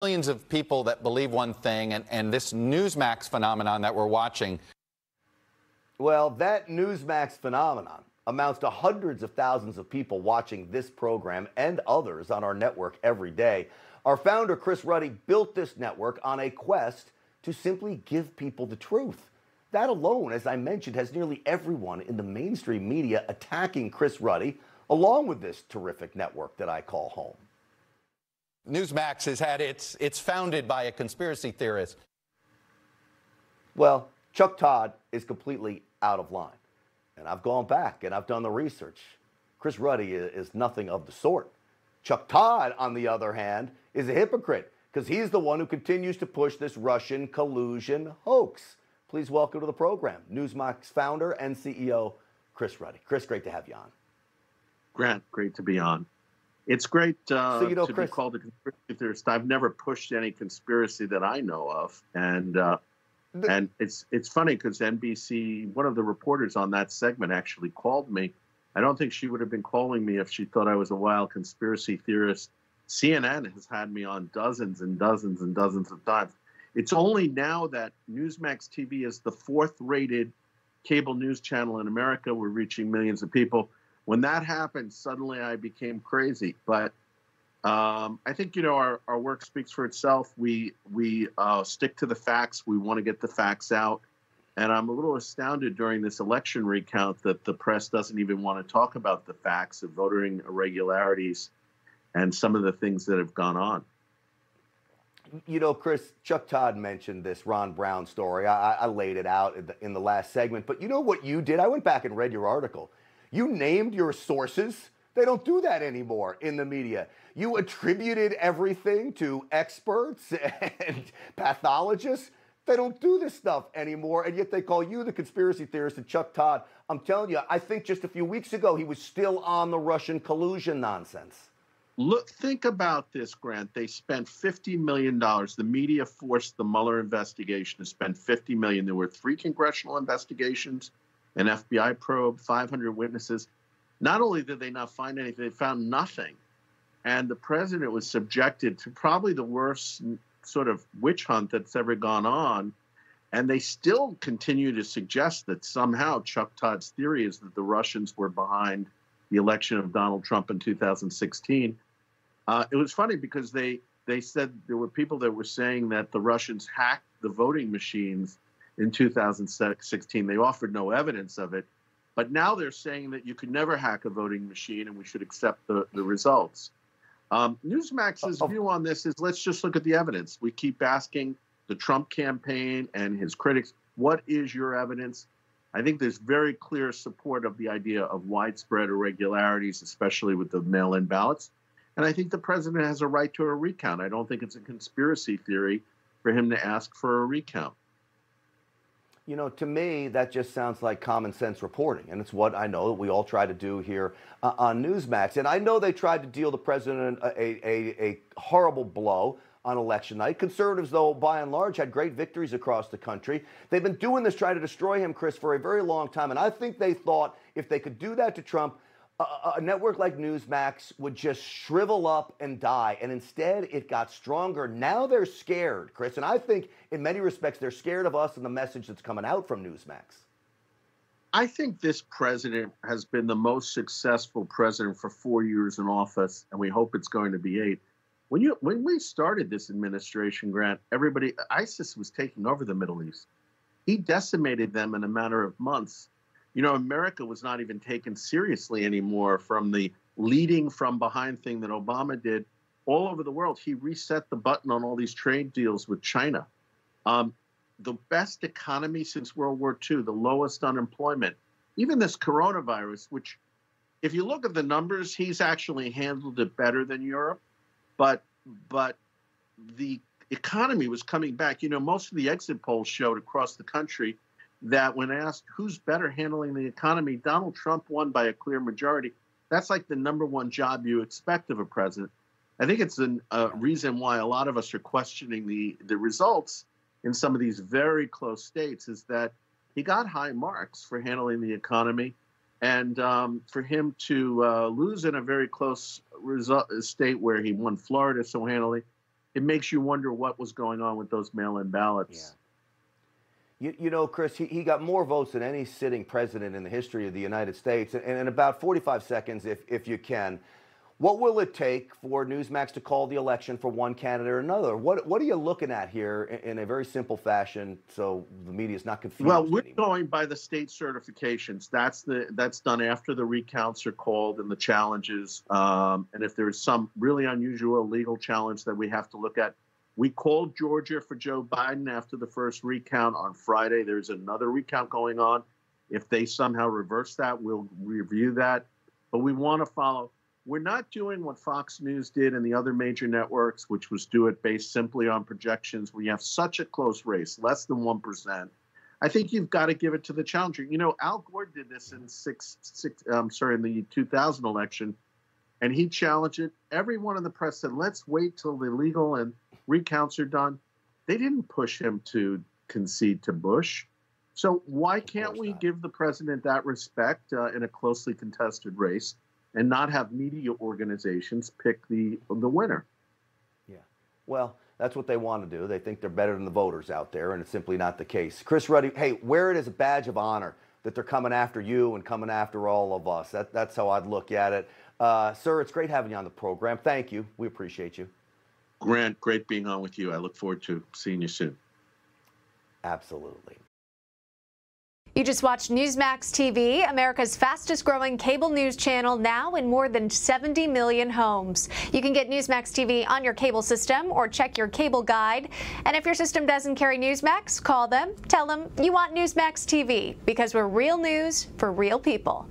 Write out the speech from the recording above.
Millions of people that believe one thing, and this Newsmax phenomenon that we're watching. Well, that Newsmax phenomenon amounts to hundreds of thousands of people watching this program and others on our network every day. Our founder, Chris Ruddy, built this network on a quest to simply give people the truth. That alone, as I mentioned, has nearly everyone in the mainstream media attacking Chris Ruddy, along with this terrific network that I call home. Newsmax has had it's founded by a conspiracy theorist. Well, Chuck Todd is completely out of line. And I've gone back and I've done the research. Chris Ruddy is nothing of the sort. Chuck Todd, on the other hand, is a hypocrite because he's the one who continues to push this Russian collusion hoax. Please welcome to the program, Newsmax founder and CEO, Chris Ruddy. Chris, great to have you on. Grant, great to be on. It's great to Chris, be called a conspiracy theorist. I've never pushed any conspiracy that I know of. And it's funny because NBC, one of the reporters on that segment actually called me. I don't think she would have been calling me if she thought I was a wild conspiracy theorist. CNN has had me on dozens and dozens and dozens of times. It's only now that Newsmax TV is the fourth-rated cable news channel in America. We're reaching millions of people. When that happened, suddenly I became crazy. But I think, our work speaks for itself. We stick to the facts. We want to get the facts out. And I'm a little astounded during this election recount that the press doesn't even want to talk about the facts of voting irregularities and some of the things that have gone on. Chris, Chuck Todd mentioned this Ron Brown story. I laid it out in the last segment. But you know what you did? I went back and read your article. You named your sources. They don't do that anymore in the media. You attributed everything to experts and pathologists. They don't do this stuff anymore, and yet they call you the conspiracy theorist and Chuck Todd. I'm telling you, I think just a few weeks ago he was still on the Russian collusion nonsense. Look, think about this, Grant. They spent $50 million. The media forced the Mueller investigation to spend $50 million. There were 3 congressional investigations, an FBI probe, 500 witnesses. Not only did they not find anything, they found nothing. And the president was subjected to probably the worst sort of witch hunt that's ever gone on. And they still continue to suggest that somehow Chuck Todd's theory is that the Russians were behind the election of Donald Trump in 2016. It was funny because they said there were people that were saying that the Russians hacked the voting machines in 2016. They offered no evidence of it. But now they're saying that you could never hack a voting machine and we should accept the results. Newsmax's view on this is let's just look at the evidence. We keep asking the Trump campaign and his critics, what is your evidence? I think there's very clear support of the idea of widespread irregularities, especially with the mail-in ballots. And I think the president has a right to a recount. I don't think it's a conspiracy theory for him to ask for a recount. To me, that just sounds like common sense reporting. And it's what I know that we all try to do here on Newsmax. And I know they tried to deal the president a horrible blow on election night. Conservatives, though, by and large, had great victories across the country. They've been doing this, trying to destroy him, Chris, for a very long time. And I think they thought if they could do that to Trump, a network like Newsmax would just shrivel up and die. And instead, it got stronger. Now they're scared, Chris. And I think in many respects, they're scared of us and the message that's coming out from Newsmax. I think this president has been the most successful president for 4 years in office, and we hope it's going to be 8. When we started this administration, Grant, ISIS was taking over the Middle East. He decimated them in a matter of months. America was not even taken seriously anymore from the leading from behind thing that Obama did all over the world. He reset the button on all these trade deals with China. The best economy since World War II, the lowest unemployment. Even this coronavirus, which if you look at the numbers, he's actually handled it better than Europe. But the economy was coming back. Most of the exit polls showed across the country that when asked who's better handling the economy, Donald Trump won by a clear majority. That's like the #1 job you expect of a president. I think it's a reason why a lot of us are questioning the results in some of these very close states is that he got high marks for handling the economy. And for him to lose in a very close state where he won Florida so handily, it makes you wonder what was going on with those mail-in ballots. Yeah. You know, Chris, he got more votes than any sitting president in the history of the United States. And in about 45 seconds, if you can, what will it take for Newsmax to call the election for one candidate or another? What are you looking at here in a very simple fashion so the media is not confused? Well, we're anymore? going by the state certifications. That's done after the recounts are called and the challenges. And if there's some really unusual legal challenge that we have to look at, we called Georgia for Joe Biden after the first recount on Friday. There's another recount going on. If they somehow reverse that, we'll review that. But we want to follow. We're not doing what Fox News did and the other major networks, which was do it based simply on projections. We have such a close race, less than 1%. I think you've got to give it to the challenger. You know, Al Gore did this in in the 2000 election, and he challenged it. Everyone in the press said, let's wait till the legal and recounts are done. They didn't push him to concede to Bush. So why can't we give the president that respect in a closely contested race and not have media organizations pick the winner? Yeah. Well, that's what they want to do. They think they're better than the voters out there, and it's simply not the case. Chris Ruddy, hey, wear it as a badge of honor that they're coming after you and coming after all of us. That's how I'd look at it. Sir, it's great having you on the program. Thank you. We appreciate you. Grant, great being on with you. I look forward to seeing you soon. Absolutely. You just watched Newsmax TV, America's fastest growing cable news channel, now in more than 70 million homes. You can get Newsmax TV on your cable system or check your cable guide. And if your system doesn't carry Newsmax, call them, tell them you want Newsmax TV, because we're real news for real people.